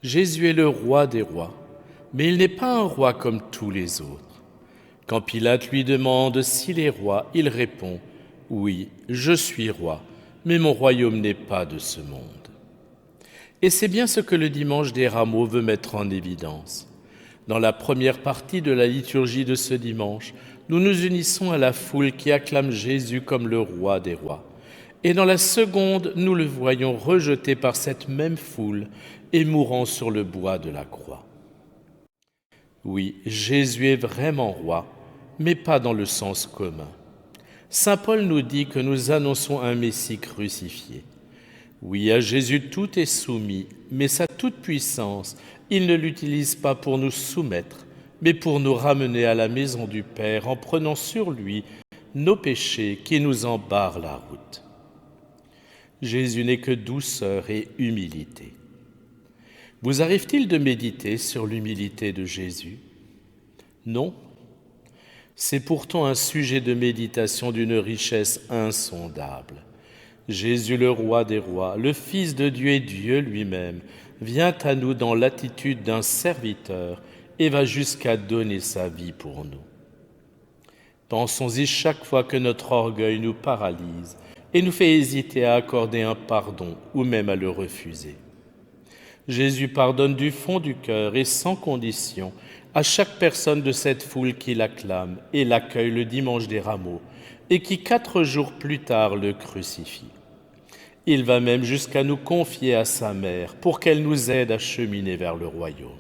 Jésus est le roi des rois, mais il n'est pas un roi comme tous les autres. Quand Pilate lui demande s'il est roi, il répond « Oui, je suis roi, mais mon royaume n'est pas de ce monde. » Et c'est bien ce que le dimanche des Rameaux veut mettre en évidence. Dans la première partie de la liturgie de ce dimanche, nous nous unissons à la foule qui acclame Jésus comme le roi des rois. Et dans la seconde, nous le voyons rejeté par cette même foule et mourant sur le bois de la croix. Oui, Jésus est vraiment roi, mais pas dans le sens commun. Saint Paul nous dit que nous annonçons un Messie crucifié. Oui, à Jésus tout est soumis, mais sa toute-puissance, il ne l'utilise pas pour nous soumettre, mais pour nous ramener à la maison du Père en prenant sur lui nos péchés qui nous en barrent la route. Jésus n'est que douceur et humilité. Vous arrive-t-il de méditer sur l'humilité de Jésus? Non. C'est pourtant un sujet de méditation d'une richesse insondable. Jésus, le roi des rois, le Fils de Dieu et Dieu lui-même, vient à nous dans l'attitude d'un serviteur et va jusqu'à donner sa vie pour nous. Pensons-y chaque fois que notre orgueil nous paralyse et nous fait hésiter à accorder un pardon ou même à le refuser. Jésus pardonne du fond du cœur et sans condition à chaque personne de cette foule qui l'acclame et l'accueille le dimanche des Rameaux et qui 4 jours plus tard le crucifie. Il va même jusqu'à nous confier à sa mère pour qu'elle nous aide à cheminer vers le royaume.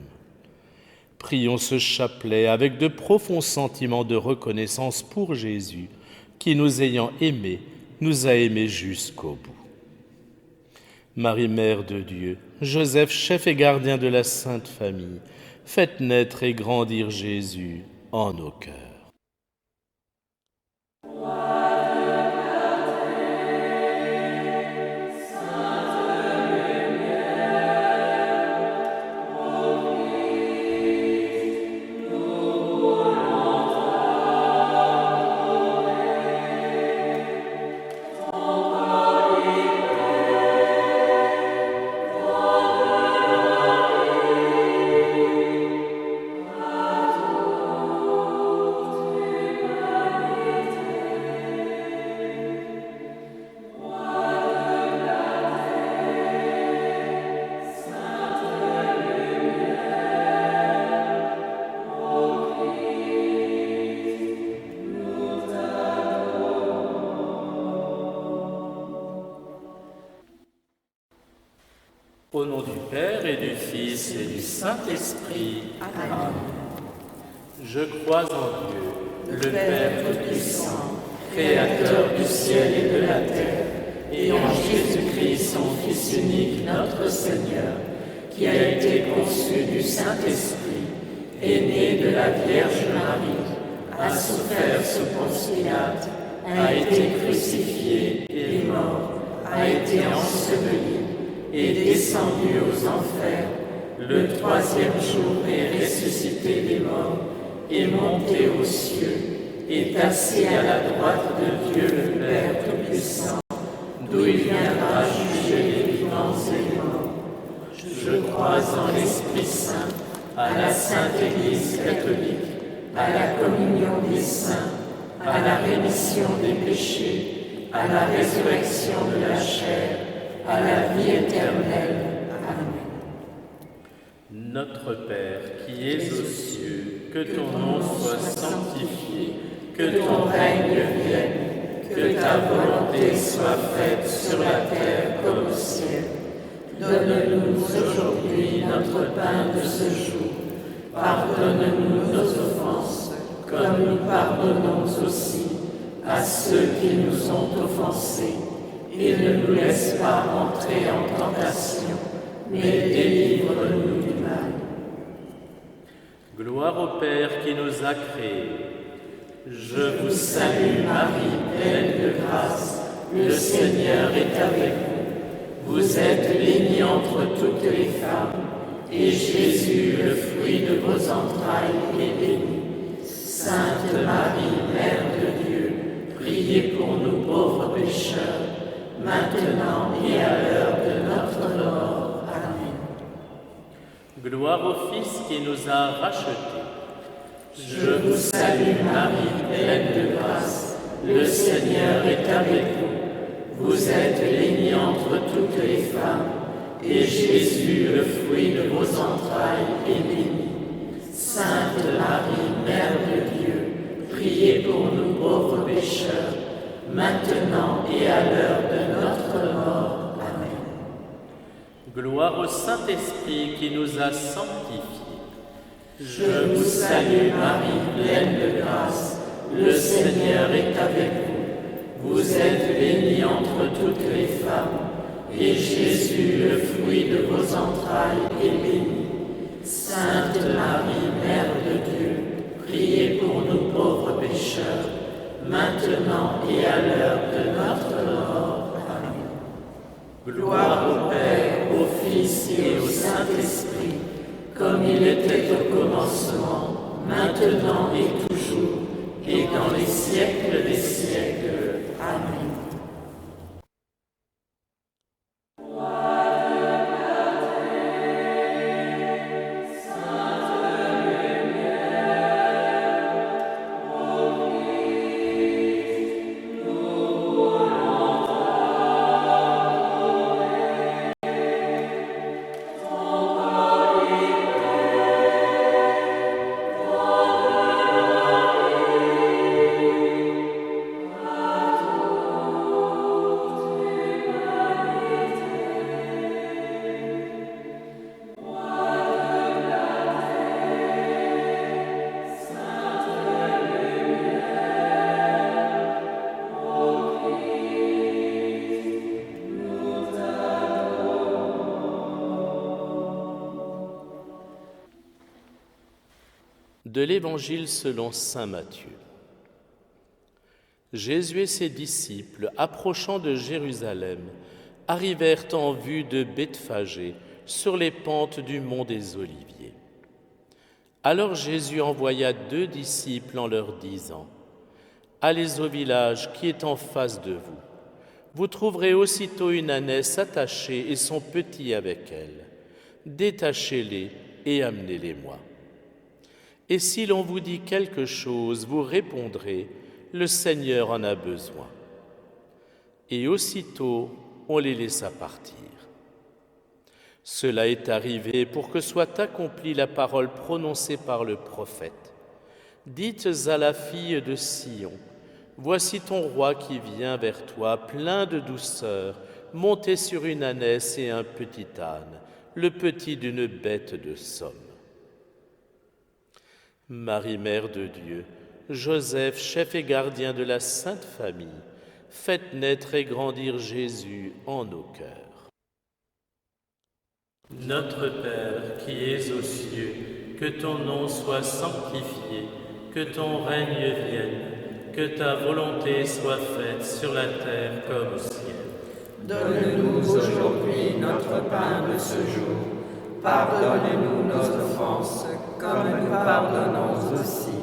Prions ce chapelet avec de profonds sentiments de reconnaissance pour Jésus qui, nous ayant aimés, nous a aimés jusqu'au bout. Marie, Mère de Dieu, Joseph, chef et gardien de la Sainte Famille, faites naître et grandir Jésus en nos cœurs. Au nom du Père et du Fils et du Saint-Esprit. Amen. Je crois en Dieu, le Père Tout-Puissant, Créateur du ciel et de la terre, et en Jésus-Christ, son Fils unique, notre Seigneur, qui a été conçu du Saint-Esprit, est né de la Vierge Marie, a souffert sous Ponce Pilate, a été crucifié et est mort, a été enseveli, est descendu aux enfers, le 3e jour est ressuscité des morts, est monté aux cieux, est assis à la droite de Dieu le Père Tout-Puissant, d'où il viendra juger les vivants et les morts. Je crois en l'Esprit Saint, à la Sainte Église catholique, à la communion des saints, à la rémission des péchés, à la résurrection de la chair, à la vie éternelle. Amen. Notre Père qui es aux cieux, que ton nom soit sanctifié, que ton règne vienne, que ta volonté soit faite sur la terre comme au ciel. Donne-nous aujourd'hui notre pain de ce jour. Pardonne-nous nos offenses, comme nous pardonnons aussi à ceux qui nous ont offensés. Et ne nous laisse pas entrer en tentation, mais délivre-nous du mal. Gloire au Père qui nous a créés. Je vous salue Marie, pleine de grâce, le Seigneur est avec vous. Vous êtes bénie entre toutes les femmes, et Jésus, le fruit de vos entrailles, est béni. Sainte Marie, Mère de Dieu, priez pour nous pauvres pécheurs, maintenant et à l'heure de notre mort. Amen. Gloire au Fils qui nous a rachetés. Je vous salue Marie, pleine de grâce, le Seigneur est avec vous. Vous êtes bénie entre toutes les femmes, et Jésus, le fruit de vos entrailles, est béni. Sainte Marie, Mère de Dieu, priez pour nous pauvres pécheurs, maintenant et à l'heure de notre mort. Amen. Gloire au Saint-Esprit qui nous a sanctifiés. Je vous salue Marie, pleine de grâce, le Seigneur est avec vous. Vous êtes bénie entre toutes les femmes, et Jésus, le fruit de vos entrailles, est béni. Sainte Marie, Mère de Dieu, priez pour nous pauvres pécheurs, maintenant et à l'heure de notre mort. Amen. Gloire au Père, au Fils et au Saint-Esprit, comme il était au commencement, maintenant et toujours, et dans les siècles des siècles. Amen. De l'Évangile selon saint Matthieu. Jésus et ses disciples, approchant de Jérusalem, arrivèrent en vue de Bethphagée, sur les pentes du mont des Oliviers. Alors Jésus envoya 2 disciples en leur disant : « Allez au village qui est en face de vous. Vous trouverez aussitôt une ânesse attachée et son petit avec elle. Détachez-les et amenez-les-moi. Et si l'on vous dit quelque chose, vous répondrez : le Seigneur en a besoin. Et aussitôt, on les laissa partir. Cela est arrivé pour que soit accomplie la parole prononcée par le prophète. Dites à la fille de Sion : voici ton roi qui vient vers toi, plein de douceur, monté sur une ânesse et un petit âne, le petit d'une bête de somme. Marie, Mère de Dieu, Joseph, chef et gardien de la Sainte Famille, faites naître et grandir Jésus en nos cœurs. Notre Père qui es aux cieux, que ton nom soit sanctifié, que ton règne vienne, que ta volonté soit faite sur la terre comme au ciel. Donne-nous aujourd'hui notre pain de ce jour. Pardonne-nous nos offenses, comme nous pardonnons aussi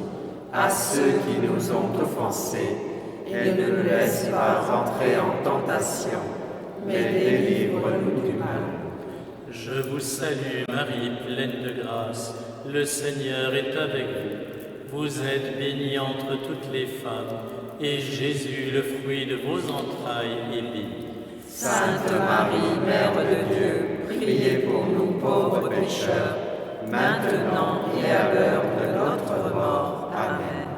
à ceux qui nous ont offensés. Et ne nous laisse pas entrer en tentation, mais délivre-nous du mal. Je vous salue Marie, pleine de grâce, le Seigneur est avec vous. Vous êtes bénie entre toutes les femmes, et Jésus, le fruit de vos entrailles, est béni. Sainte Marie, Mère de Dieu, priez pour nous pauvres pécheurs, maintenant et à l'heure de notre mort. Amen.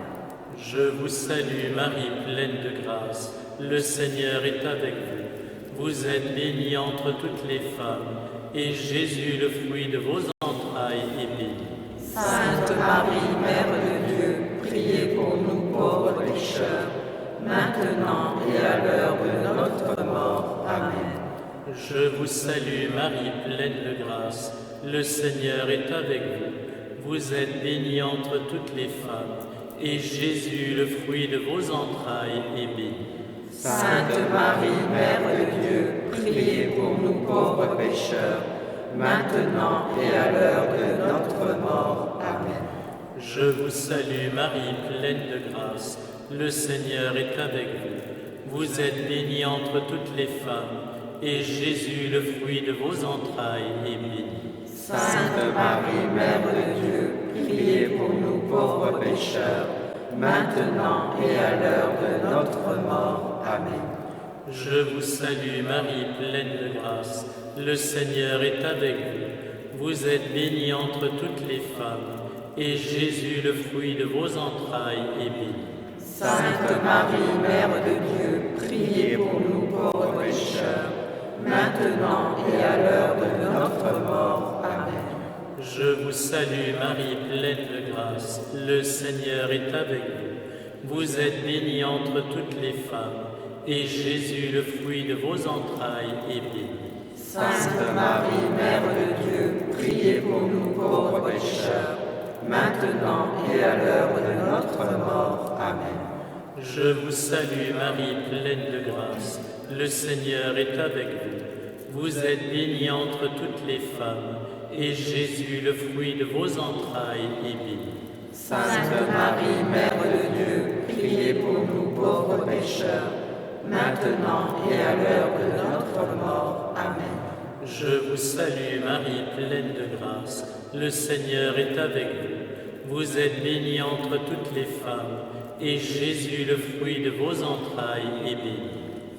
Je vous salue Marie, pleine de grâce, le Seigneur est avec vous. Vous êtes bénie entre toutes les femmes, et Jésus, le fruit de vos entrailles, est béni. Sainte Marie, Mère de Dieu, priez pour nous pauvres pécheurs, maintenant et à l'heure de notre mort. Amen. Je vous salue Marie, pleine de grâce, le Seigneur est avec vous. Vous êtes bénie entre toutes les femmes, et Jésus, le fruit de vos entrailles, est béni. Sainte Marie, Mère de Dieu, priez pour nous pauvres pécheurs, maintenant et à l'heure de notre mort. Amen. Je vous salue Marie, pleine de grâce, le Seigneur est avec vous. Vous êtes bénie entre toutes les femmes, et Jésus, le fruit de vos entrailles, est béni. Sainte Marie, Mère de Dieu, priez pour nous pauvres pécheurs, maintenant et à l'heure de notre mort. Amen. Je vous salue Marie, pleine de grâce, le Seigneur est avec vous. Vous êtes bénie entre toutes les femmes, et Jésus, le fruit de vos entrailles, est béni. Sainte Marie, Mère de Dieu, priez pour nous pauvres pécheurs, maintenant et à l'heure de notre mort. Amen. Je vous salue Marie, pleine de grâce, le Seigneur est avec vous. Vous êtes bénie entre toutes les femmes, et Jésus, le fruit de vos entrailles, est béni. Sainte Marie, Mère de Dieu, priez pour nous pauvres pécheurs, maintenant et à l'heure de notre mort. Amen. Je vous salue Marie, pleine de grâce, le Seigneur est avec vous. Vous êtes bénie entre toutes les femmes, et Jésus, le fruit de vos entrailles, est béni. Sainte Marie, Mère de Dieu, priez pour nous pauvres pécheurs, maintenant et à l'heure de notre mort. Amen. Je vous salue Marie, pleine de grâce, le Seigneur est avec vous. Vous êtes bénie entre toutes les femmes, et Jésus, le fruit de vos entrailles, est béni.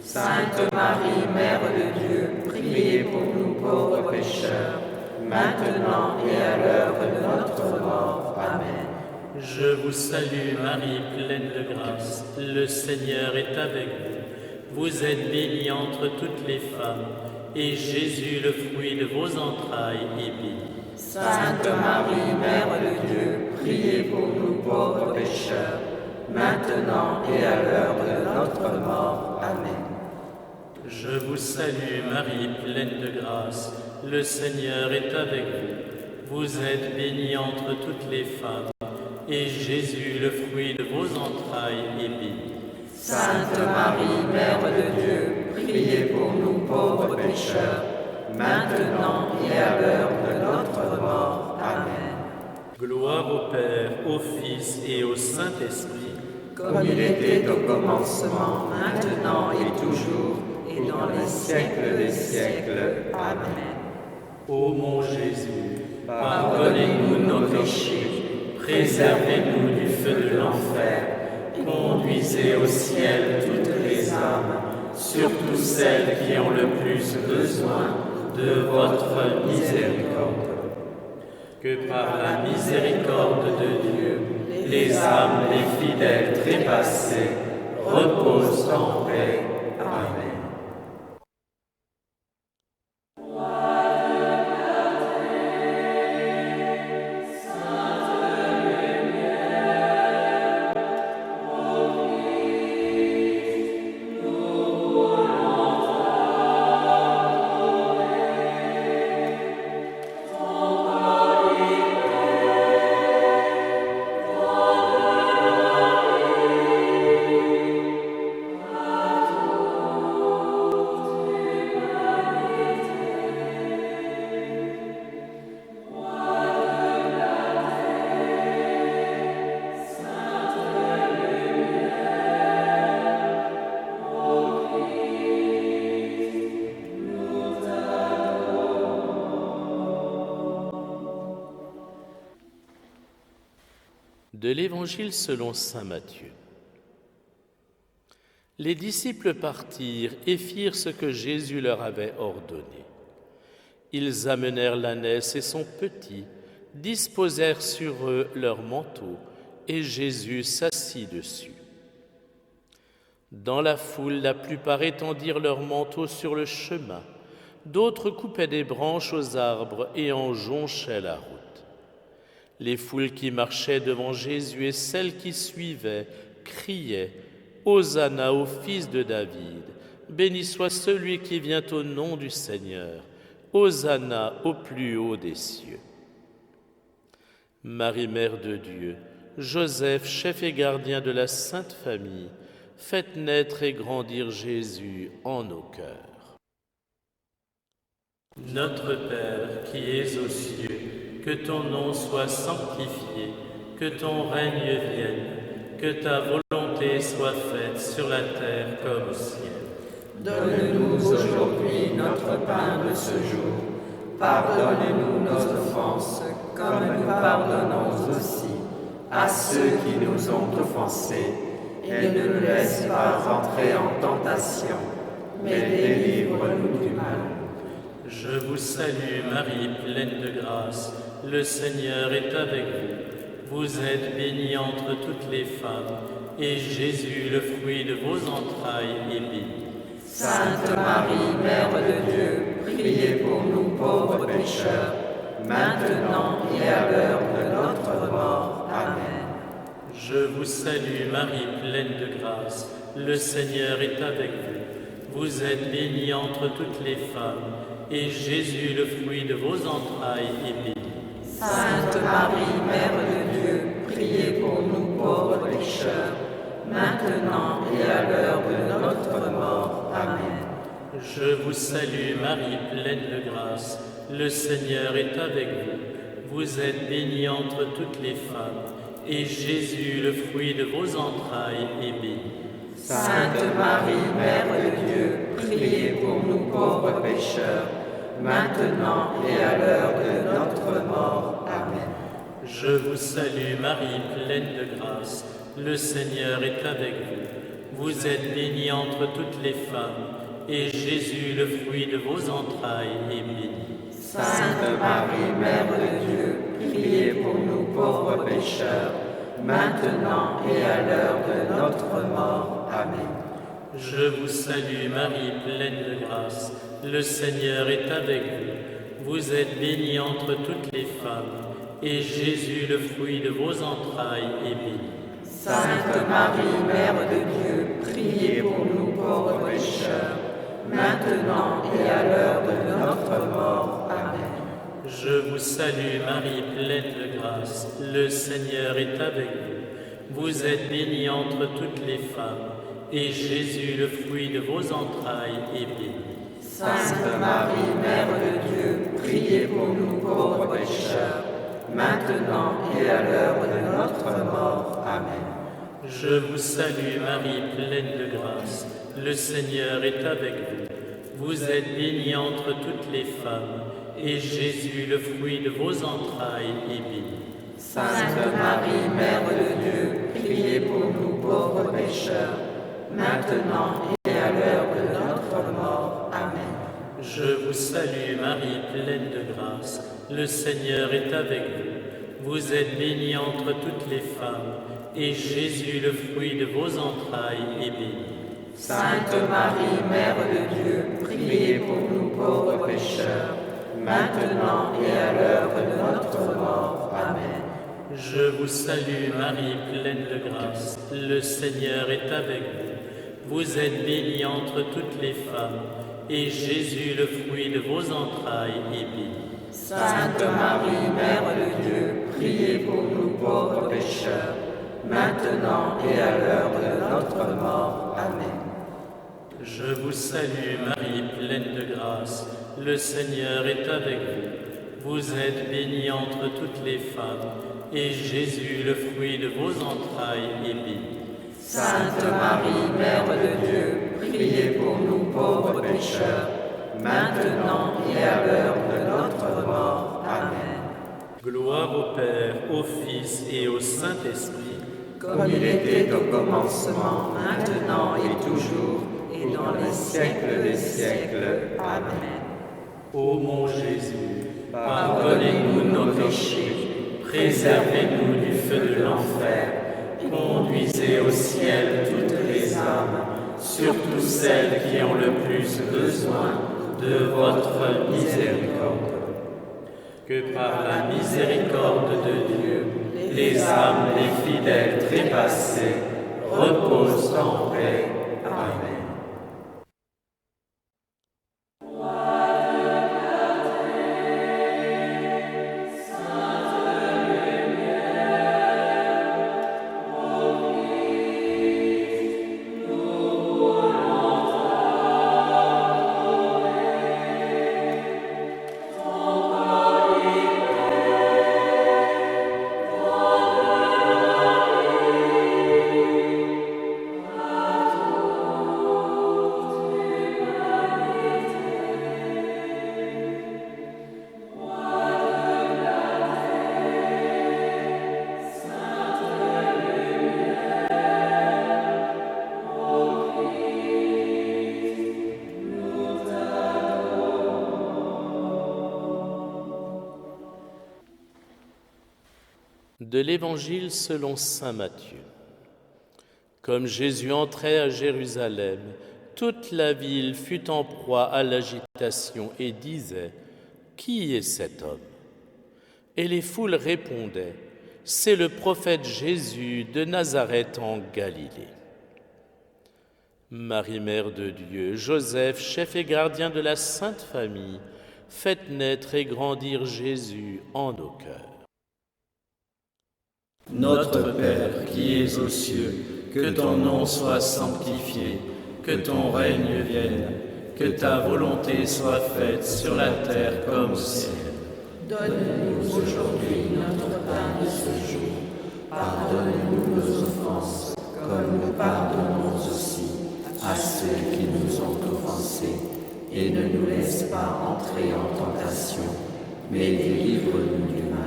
Sainte Marie, Mère de Dieu, priez pour nous pauvres pécheurs, maintenant et à l'heure de notre mort. Amen. Je vous salue Marie, pleine de grâce, le Seigneur est avec vous. Vous êtes bénie entre toutes les femmes, et Jésus, le fruit de vos entrailles, est béni. Sainte Marie, Mère de Dieu, priez pour nous pauvres pécheurs, maintenant et à l'heure de notre mort. Amen. Je vous salue Marie, pleine de grâce, le Seigneur est avec vous. Vous êtes bénie entre toutes les femmes, et Jésus, le fruit de vos entrailles, est béni. Sainte Marie, Mère de Dieu, priez pour nous pauvres pécheurs, maintenant et à l'heure de notre mort. Amen. Gloire au Père, au Fils et au Saint-Esprit, comme il était au commencement, maintenant et toujours, et dans les siècles des siècles. Amen. Ô mon Jésus, pardonnez-nous nos péchés, préservez-nous du feu de l'enfer, conduisez au ciel toutes les âmes, surtout celles qui ont le plus besoin de votre miséricorde. Que par la miséricorde de Dieu, les âmes des fidèles trépassés reposent en paix. Amen. De l'Évangile selon saint Matthieu. Les disciples partirent et firent ce que Jésus leur avait ordonné. Ils amenèrent l'ânesse et son petit, disposèrent sur eux leurs manteaux, et Jésus s'assit dessus. Dans la foule, la plupart étendirent leurs manteaux sur le chemin, d'autres coupaient des branches aux arbres et en jonchaient la route. Les foules qui marchaient devant Jésus et celles qui suivaient criaient « Hosanna au fils de David, béni soit celui qui vient au nom du Seigneur, Hosanna au plus haut des cieux. » Marie, Mère de Dieu, Joseph, chef et gardien de la Sainte Famille, faites naître et grandir Jésus en nos cœurs. Notre Père qui es aux cieux, que ton nom soit sanctifié, que ton règne vienne, que ta volonté soit faite sur la terre comme au ciel. Donne-nous aujourd'hui notre pain de ce jour. Pardonne-nous nos offenses, comme nous pardonnons aussi à ceux qui nous ont offensés. Et ne nous laisse pas entrer en tentation, mais délivre-nous du mal. Je vous salue Marie, pleine de grâce, le Seigneur est avec vous. Vous êtes bénie entre toutes les femmes, et Jésus, le fruit de vos entrailles, est béni. Sainte Marie, Mère de Dieu, priez pour nous pauvres pécheurs, maintenant et à l'heure de notre mort. Amen. Je vous salue Marie, pleine de grâce, le Seigneur est avec vous. Vous êtes bénie entre toutes les femmes, et Jésus, le fruit de vos entrailles, est béni. Sainte Marie, Mère de Dieu, priez pour nous pauvres pécheurs, maintenant et à l'heure de notre mort. Amen. Je vous salue Marie, pleine de grâce, le Seigneur est avec vous. Vous êtes bénie entre toutes les femmes, et Jésus, le fruit de vos entrailles, est béni. Sainte Marie, Mère de Dieu, priez pour nous pauvres pécheurs, maintenant et à l'heure de notre mort. Amen. Je vous salue Marie, pleine de grâce, le Seigneur est avec vous. Vous êtes bénie entre toutes les femmes, et Jésus, le fruit de vos entrailles, est béni. Sainte Marie, Mère de Dieu, priez pour nous pauvres pécheurs, maintenant et à l'heure de notre mort. Amen. Je vous salue Marie, pleine de grâce, le Seigneur est avec vous. Vous êtes bénie entre toutes les femmes, et Jésus, le fruit de vos entrailles, est béni. Sainte Marie, Mère de Dieu, priez pour nous pauvres pécheurs, maintenant et à l'heure de notre mort. Amen. Je vous salue Marie, pleine de grâce, le Seigneur est avec vous. Vous êtes bénie entre toutes les femmes, et Jésus, le fruit de vos entrailles, est béni. Sainte Marie, Mère de Dieu, priez pour nous pauvres pécheurs, maintenant et à l'heure de notre mort. Amen. Je vous salue Marie, pleine de grâce, le Seigneur est avec vous. Vous êtes bénie entre toutes les femmes, et Jésus, le fruit de vos entrailles, est béni. Sainte Marie, Mère de Dieu, priez pour nous pauvres pécheurs, maintenant et à l'heure de notre mort. Amen. Je vous salue Marie, pleine de grâce, le Seigneur est avec vous. Vous êtes bénie entre toutes les femmes, et Jésus, le fruit de vos entrailles, est béni. Sainte Marie, Mère de Dieu, priez pour nous pauvres pécheurs, maintenant et à l'heure de notre mort. Amen. Je vous salue Marie, pleine de grâce, le Seigneur est avec vous. Vous êtes bénie entre toutes les femmes, et Jésus, le fruit de vos entrailles, est béni. Sainte Marie, Mère de Dieu, priez pour nous pauvres pécheurs, maintenant et à l'heure de notre mort. Amen. Je vous salue Marie, pleine de grâce, le Seigneur est avec vous. Vous êtes bénie entre toutes les femmes, et Jésus, le fruit de vos entrailles, est béni. Sainte Marie, Mère de Dieu, priez pour nous pauvres pécheurs, maintenant et à l'heure de notre mort. Amen. Gloire au Père, au Fils et au Saint-Esprit, comme il était au commencement, maintenant et toujours, et dans les siècles des siècles. Amen. Ô mon Jésus, pardonnez-nous nos péchés, préservez-nous du feu de l'enfer, conduisez au ciel toutes les âmes, surtout celles qui ont le plus besoin de votre miséricorde. Que par la miséricorde de Dieu, les âmes des fidèles trépassés reposent en paix. Amen. De l'Évangile selon saint Matthieu. Comme Jésus entrait à Jérusalem, toute la ville fut en proie à l'agitation et disait « Qui est cet homme ?» Et les foules répondaient « C'est le prophète Jésus de Nazareth en Galilée. » Marie, mère de Dieu, Joseph, chef et gardien de la Sainte Famille, faites naître et grandir Jésus en nos cœurs. Notre Père qui es aux cieux, que ton nom soit sanctifié, que ton règne vienne, que ta volonté soit faite sur la terre comme au ciel. Donne-nous aujourd'hui notre pain de ce jour. Pardonne-nous nos offenses, comme nous pardonnons aussi à ceux qui nous ont offensés. Et ne nous laisse pas entrer en tentation, mais délivre-nous du mal.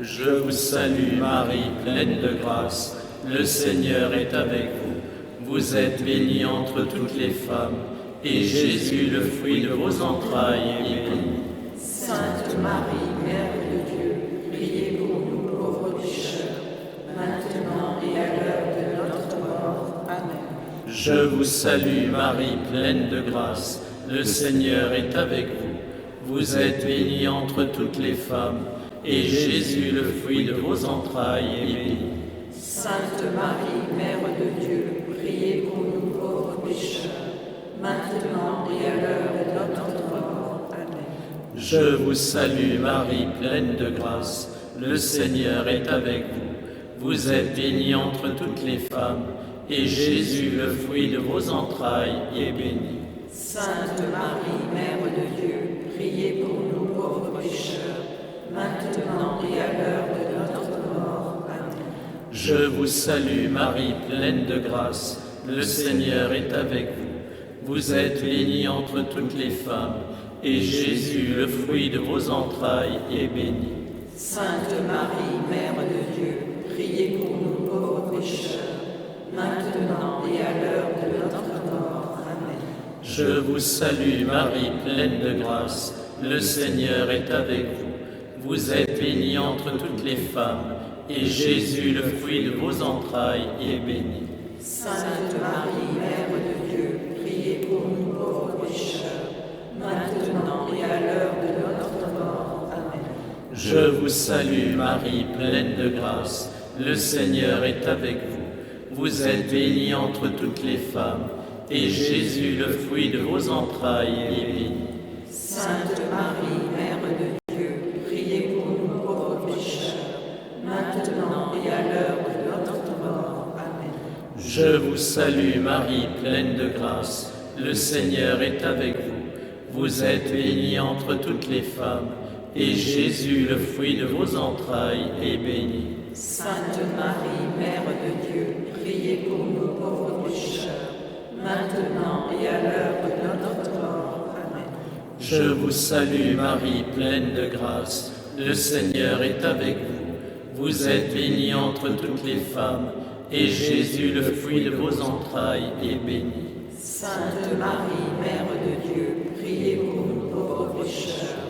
Je vous salue Marie, pleine de grâce, le Seigneur est avec vous. Vous êtes bénie entre toutes les femmes, et Jésus, le fruit de vos entrailles, est béni. Sainte Marie, Mère de Dieu, priez pour nous pauvres pécheurs, maintenant et à l'heure de notre mort. Amen. Je vous salue Marie, pleine de grâce, le Seigneur est avec vous. Vous êtes bénie entre toutes les femmes, et Jésus, le fruit de vos entrailles, est béni. Sainte Marie, Mère de Dieu, priez pour nous pauvres pécheurs, maintenant et à l'heure de notre mort. Amen. Je vous salue Marie, pleine de grâce, le Seigneur est avec vous. Vous êtes bénie entre toutes les femmes, et Jésus, le fruit de vos entrailles, est béni. Sainte Marie, Mère de Dieu, priez pour nous pauvres pécheurs, maintenant et à l'heure de notre mort. Amen. Je vous salue Marie, pleine de grâce, le Seigneur est avec vous. Vous êtes bénie entre toutes les femmes, et Jésus, le fruit de vos entrailles, est béni. Sainte Marie, Mère de Dieu, priez pour nous pauvres pécheurs, maintenant et à l'heure de notre mort. Amen. Je vous salue Marie, pleine de grâce, le Seigneur est avec vous. Vous êtes bénie entre toutes les femmes, et Jésus, le fruit de vos entrailles, est béni. Sainte Marie, Mère de Dieu, priez pour nous pauvres pécheurs, maintenant et à l'heure de notre mort. Amen. Je vous salue Marie, pleine de grâce, le Seigneur est avec vous. Vous êtes bénie entre toutes les femmes, et Jésus, le fruit de vos entrailles, est béni. Sainte Marie, Mère de Dieu, priez pour nous pauvres pécheurs, maintenant et à l'heure de notre mort. Amen. Je vous salue Marie, pleine de grâce, le Seigneur est avec vous. Vous êtes bénie entre toutes les femmes, et Jésus, le fruit de vos entrailles, est béni. Sainte Marie, Mère de Dieu, priez pour nous pauvres pécheurs, maintenant et à l'heure de notre mort. Amen. Je vous salue Marie, pleine de grâce, le Seigneur est avec vous. Vous êtes bénie entre toutes les femmes, et Jésus, le fruit de vos entrailles, est béni. Sainte Marie, Mère de Dieu, priez pour nous pauvres pécheurs,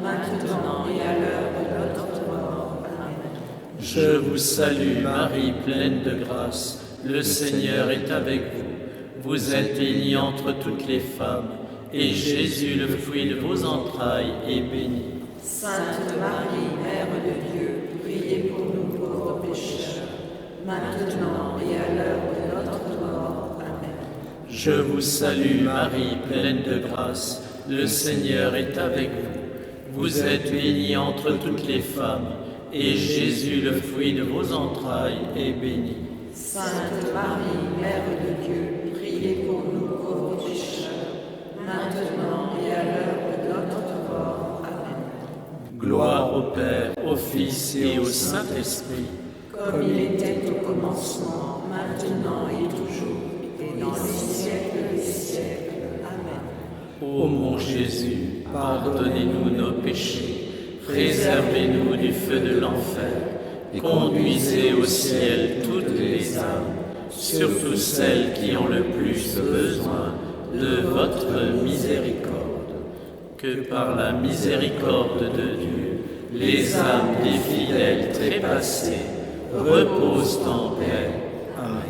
maintenant et à l'heure de notre mort. Amen. Je vous salue Marie, pleine de grâce, le Seigneur est avec vous. Vous êtes bénie entre toutes les femmes, et Jésus, le fruit de vos entrailles, est béni. Sainte Marie, Mère de Dieu, priez pour nous pauvres pécheurs, maintenant et à l'heure de notre mort. Amen. Je vous salue Marie, pleine de grâce, le Seigneur est avec vous. Vous êtes bénie entre toutes les femmes, et Jésus, le fruit de vos entrailles, est béni. Sainte Marie, Mère de Dieu, priez pour nous pauvres pécheurs, maintenant et à l'heure de notre mort. Amen. Gloire au Père, au Fils et au Saint-Esprit, comme il était au commencement, maintenant et toujours, et dans les siècles des siècles. Amen. Ô mon Jésus, pardonnez-nous nos péchés, préservez-nous du feu de l'enfer, et conduisez au ciel toutes les âmes, surtout celles qui ont le plus besoin de votre miséricorde. Que par la miséricorde de Dieu, les âmes des fidèles trépassés reposent en paix. Amen.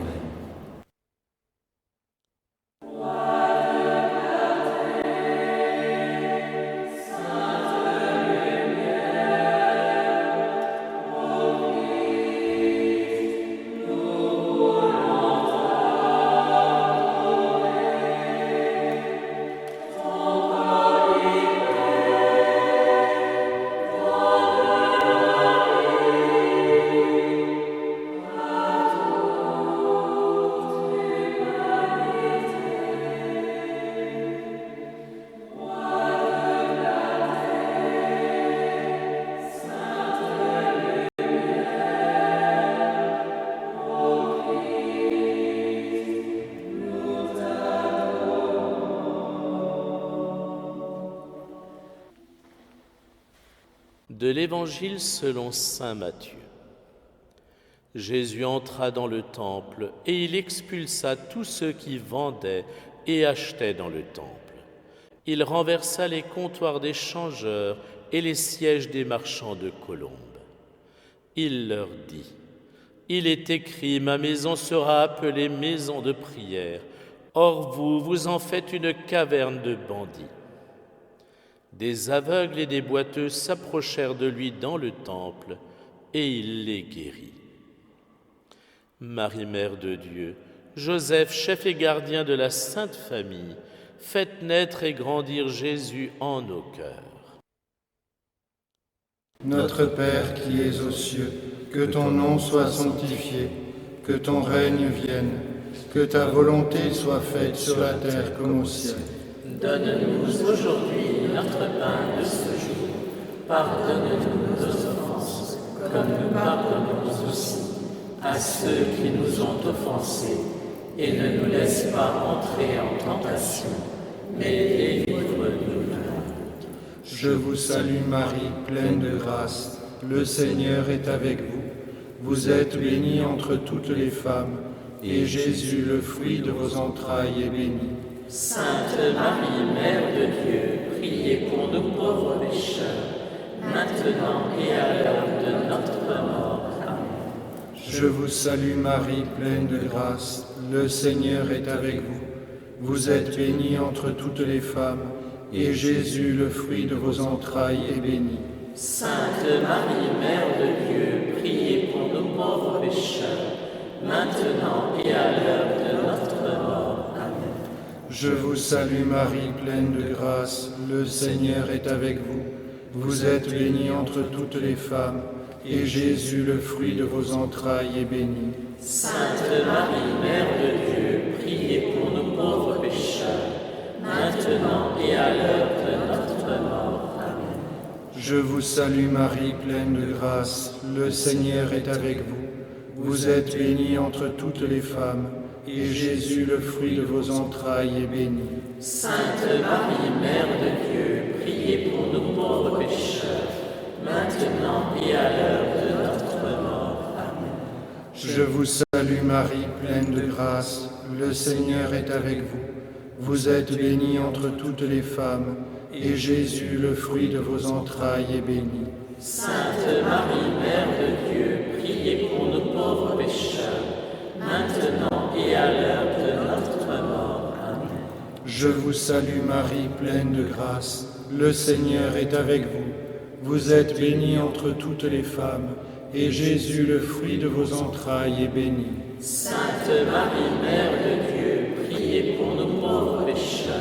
De l'Évangile selon saint Matthieu. Jésus entra dans le temple et il expulsa tous ceux qui vendaient et achetaient dans le temple. Il renversa les comptoirs des changeurs et les sièges des marchands de colombes. Il leur dit : « Il est écrit, ma maison sera appelée maison de prière. Or vous, vous en faites une caverne de bandits. » Des aveugles et des boiteux s'approchèrent de lui dans le temple, et il les guérit. Marie, Mère de Dieu, Joseph, chef et gardien de la Sainte Famille, faites naître et grandir Jésus en nos cœurs. Notre Père qui es aux cieux, que ton nom soit sanctifié, que ton règne vienne, que ta volonté soit faite sur la terre comme au ciel. Donne-nous aujourd'hui notre pain de ce jour. Pardonne-nous nos offenses, comme nous pardonnons aussi à ceux qui nous ont offensés. Et ne nous laisse pas entrer en tentation, mais délivre-nous du mal. Je vous salue Marie, pleine de grâce. Le Seigneur est avec vous. Vous êtes bénie entre toutes les femmes, et Jésus, le fruit de vos entrailles, est béni. Sainte Marie, Mère de Dieu, priez pour nous pauvres pécheurs, maintenant et à l'heure de notre mort. Amen. Je vous salue Marie, pleine de grâce. Le Seigneur est avec vous. Vous êtes bénie entre toutes les femmes, et Jésus, le fruit de vos entrailles, est béni. Sainte Marie, Mère de Dieu, priez pour nous pauvres pécheurs, maintenant et à l'heure de notre mort. Amen. Je vous salue Marie, pleine de grâce, le Seigneur est avec vous. Vous êtes bénie entre toutes les femmes, et Jésus, le fruit de vos entrailles, est béni. Sainte Marie, Mère de Dieu, priez pour nous pauvres pécheurs, maintenant et à l'heure de notre mort. Amen. Je vous salue Marie, pleine de grâce, le Seigneur est avec vous. Vous êtes bénie entre toutes les femmes, et Jésus, le fruit de vos entrailles, est béni. Sainte Marie, Mère de Dieu, priez pour nous pauvres pécheurs, maintenant et à l'heure de notre mort. Amen. Je vous salue Marie, pleine de grâce, le Seigneur est avec vous. Vous êtes bénie entre toutes les femmes, et Jésus, le fruit de vos entrailles, est béni. Sainte Marie, Mère de Dieu, priez pour nous pauvres pécheurs, maintenant et à l'heure de notre mort. Amen. Je vous salue Marie, pleine de grâce, le Seigneur est avec vous. Vous êtes bénie entre toutes les femmes, et Jésus, le fruit de vos entrailles, est béni. Sainte Marie, Mère de Dieu, priez pour nous pauvres pécheurs,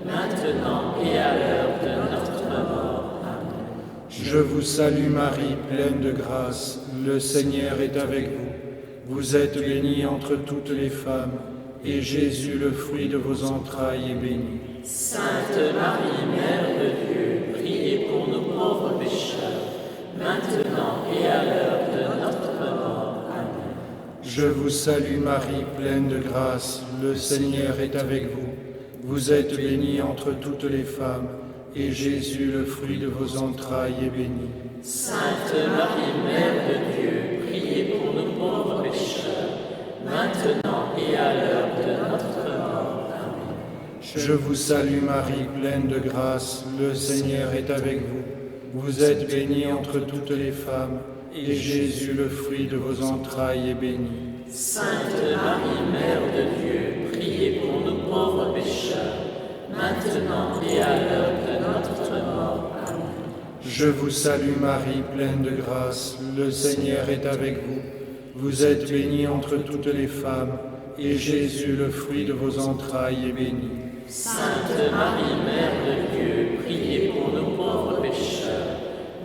maintenant et à l'heure de notre mort. Amen. Je vous salue Marie, pleine de grâce, le Seigneur est avec vous. Vous êtes bénie entre toutes les femmes, et Jésus, le fruit de vos entrailles, est béni. Sainte Marie, Mère de Dieu, priez pour nous pauvres pécheurs, maintenant et à l'heure de notre mort. Amen. Je vous salue Marie, pleine de grâce, le Seigneur est avec vous. Vous êtes bénie entre toutes les femmes, et Jésus, le fruit de vos entrailles, est béni. Sainte Marie, Mère de Dieu, priez pour nous pauvres pécheurs, maintenant et à l'heure de notre mort. Amen. Je vous salue Marie, pleine de grâce, le Seigneur est avec vous. Vous êtes bénie entre toutes les femmes, et Jésus, le fruit de vos entrailles, est béni. Sainte Marie, Mère de Dieu, priez pour nous pauvres pécheurs, maintenant et à l'heure de notre mort. Amen. Je vous salue Marie, pleine de grâce, le Seigneur est avec vous. Vous êtes bénie entre toutes les femmes, et Jésus, le fruit de vos entrailles, est béni. Sainte Marie, Mère de Dieu, priez pour nous pauvres pécheurs,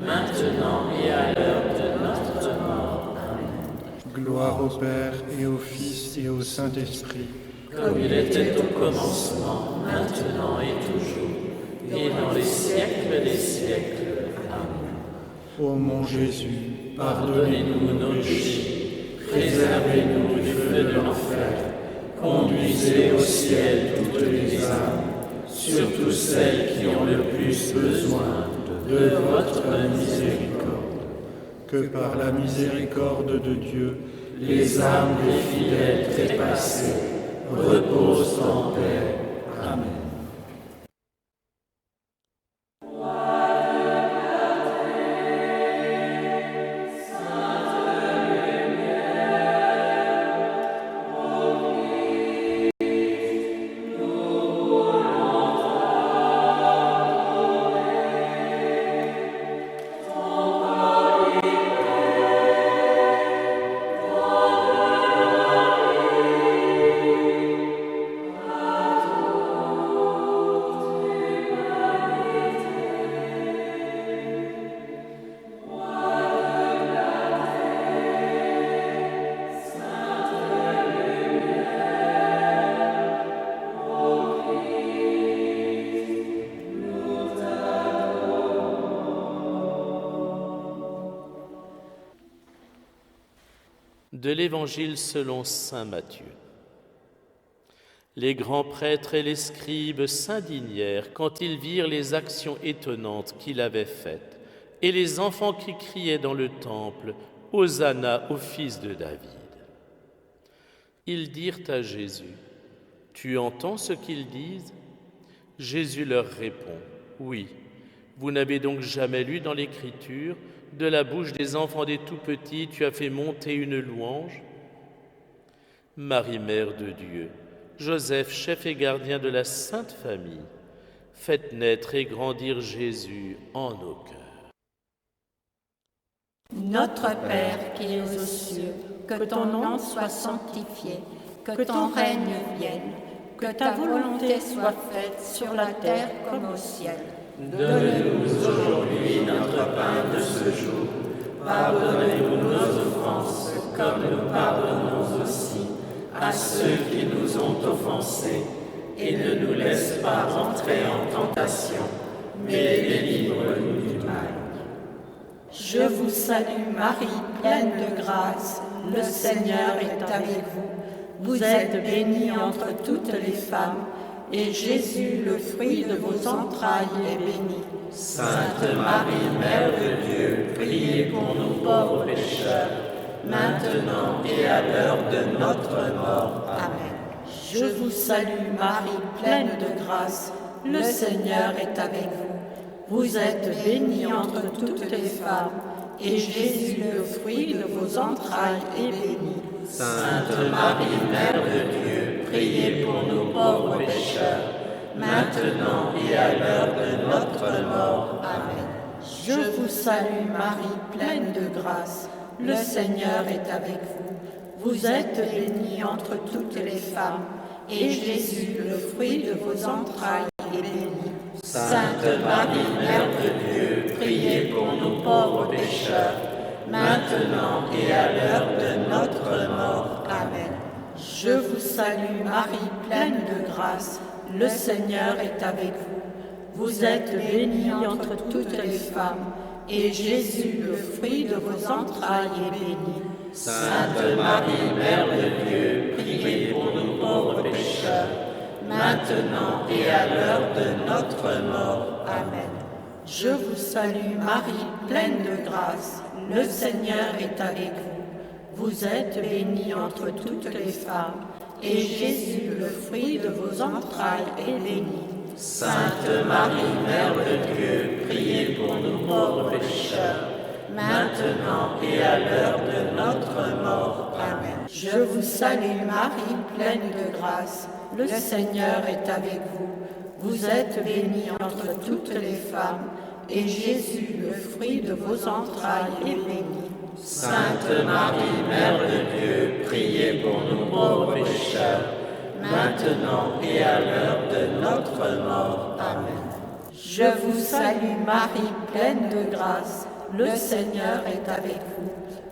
maintenant et à l'heure de notre mort. Amen. Gloire au Père, et au Fils, et au Saint-Esprit. Comme il était au commencement, maintenant et toujours, et dans les siècles des siècles. Amen. Ô mon Jésus, Pardonnez-nous nos péchés, préservez-nous du feu de l'enfer, conduisez au ciel toutes les âmes, surtout celles qui ont le plus besoin de votre miséricorde. que par la miséricorde de Dieu, Les âmes des fidèles trépassés reposent en paix. Amen. De l'Évangile selon saint Matthieu. Les grands prêtres et les scribes s'indignèrent quand ils virent les actions étonnantes qu'il avait faites et les enfants qui criaient dans le temple « Hosanna au fils de David ». Ils dirent à Jésus « Tu entends ce qu'ils disent ?» Jésus leur répond « Oui, vous n'avez donc jamais lu dans l'Écriture « De la bouche des enfants des tout-petits, tu as fait monter une louange » Marie, Mère de Dieu, Joseph, chef et gardien de la Sainte Famille, faites naître et grandir Jésus en nos cœurs. Notre Père qui es aux cieux, que ton nom soit sanctifié, que ton règne vienne, que ta volonté soit faite sur la terre comme au ciel. Donne-nous aujourd'hui notre pain de ce jour. Pardonnez-nous nos offenses, comme nous pardonnons aussi à ceux qui nous ont offensés. Et ne nous laisse pas entrer en tentation, mais délivre-nous du mal. Je vous salue Marie, pleine de grâce, le Seigneur est avec vous. Vous êtes bénie entre toutes les femmes, et Jésus, le fruit de vos entrailles, est béni. Sainte Marie, Mère de Dieu, priez pour nous pauvres pécheurs, maintenant et à l'heure de notre mort. Amen. Je vous salue Marie, pleine de grâce, le Seigneur est avec vous. Vous êtes bénie entre toutes les femmes, et Jésus, le fruit de vos entrailles, est béni. Sainte Marie, Mère de Dieu, priez pour nous pauvres pécheurs, maintenant et à l'heure de notre mort. Amen. Je vous salue Marie, pleine de grâce, le Seigneur est avec vous. Vous êtes bénie entre toutes les femmes, et Jésus, le fruit de vos entrailles, est béni. Sainte Marie, Mère de Dieu, priez pour nous pauvres pécheurs, maintenant et à l'heure de notre mort. Amen. Je vous salue Marie, pleine de grâce, le Seigneur est avec vous. Vous êtes bénie entre toutes les femmes, et Jésus, le fruit de vos entrailles, est béni. Sainte Marie, Mère de Dieu, priez pour nous pauvres pécheurs, maintenant et à l'heure de notre mort. Amen. Je vous salue Marie, pleine de grâce, le Seigneur est avec vous. Vous êtes bénie entre toutes les femmes, et Jésus, le fruit de vos entrailles, est béni. Sainte Marie, Mère de Dieu, priez pour nous pauvres pécheurs, maintenant et à l'heure de notre mort. Amen. Je vous salue Marie, pleine de grâce. Le Seigneur est avec vous. Vous êtes bénie entre toutes les femmes, et Jésus, le fruit de vos entrailles, est béni. Sainte Marie, Mère de Dieu, priez pour nous pauvres pécheurs, maintenant et à l'heure de notre mort. Amen. Je vous salue Marie, pleine de grâce. Le Seigneur est avec vous.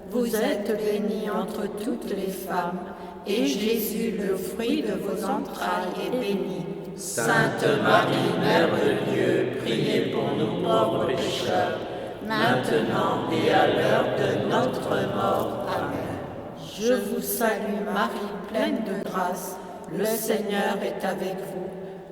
Vous êtes bénie entre toutes les femmes, et Jésus, le fruit de vos entrailles, est béni. Sainte Marie, Mère de Dieu, priez pour nous pauvres pécheurs, maintenant et à l'heure de notre mort. Amen. Je vous salue Marie, pleine de grâce. Le Seigneur est avec vous.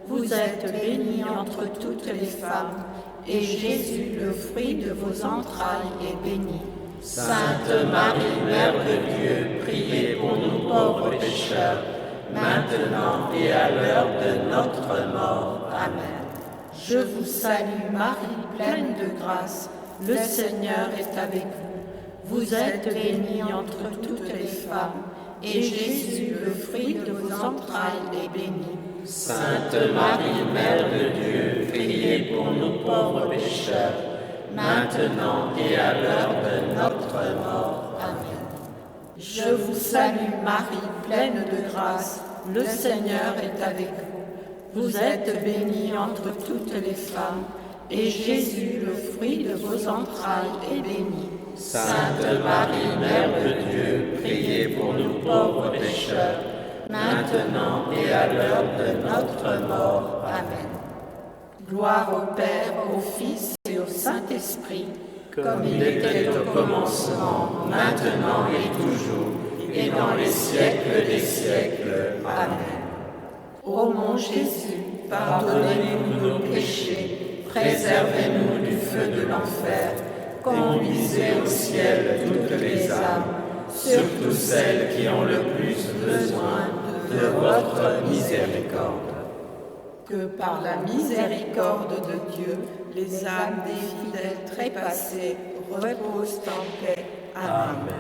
Vous êtes bénie entre toutes les femmes, et Jésus, le fruit de vos entrailles, est béni. Sainte Marie, Mère de Dieu, priez pour nous pauvres pécheurs, maintenant et à l'heure de notre mort. Amen. Je vous salue Marie, pleine de grâce. Le Seigneur est avec vous. Vous êtes bénie entre toutes les femmes, et Jésus, le fruit de vos entrailles, est béni. Sainte Marie, Mère de Dieu, priez pour nous pauvres pécheurs, maintenant et à l'heure de notre mort. Amen. Je vous salue Marie, pleine de grâce. Le Seigneur est avec vous. Vous êtes bénie entre toutes les femmes, et Jésus, le fruit de vos entrailles, est béni. Sainte Marie, Mère de Dieu, priez pour nous pauvres pécheurs, maintenant et à l'heure de notre mort. Amen. Gloire au Père, au Fils et au Saint-Esprit, comme il était au commencement, maintenant et toujours, et dans les siècles des siècles. Amen. Ô mon Jésus, Pardonnez-nous nos péchés, préservez-nous du feu de l'enfer, conduisez au ciel toutes les âmes, surtout celles qui ont le plus besoin de votre miséricorde. que par la miséricorde de Dieu, les âmes des fidèles trépassés reposent en paix. Amen.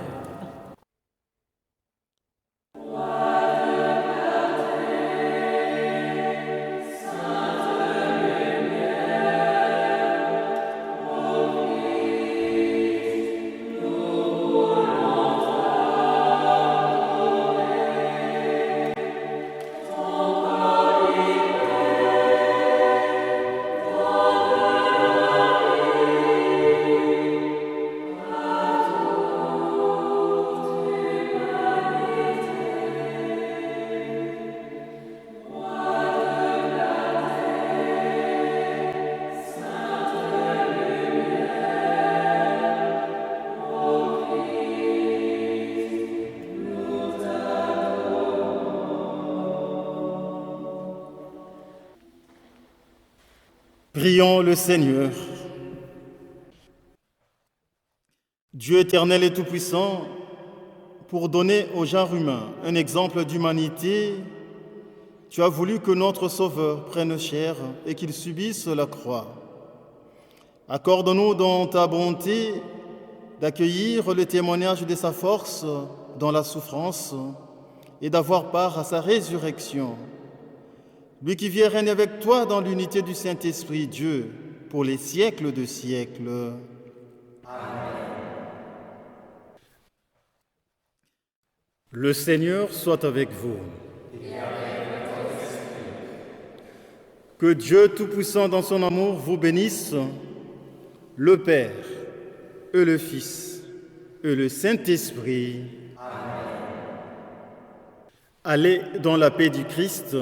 Prions le Seigneur. Dieu éternel et tout-puissant, pour donner au genre humain un exemple d'humanité, tu as voulu que notre Sauveur prenne chair et qu'il subisse la croix. Accorde-nous dans ta bonté d'accueillir le témoignage de sa force dans la souffrance et d'avoir part à sa résurrection. Lui qui vient régner avec toi dans l'unité du Saint-Esprit, Dieu, pour les siècles de siècles. Amen. Le Seigneur soit avec vous. Et avec votre esprit. Que Dieu Tout-Puissant dans son amour vous bénisse, le Père et le Fils et le Saint-Esprit. Amen. Allez dans la paix du Christ.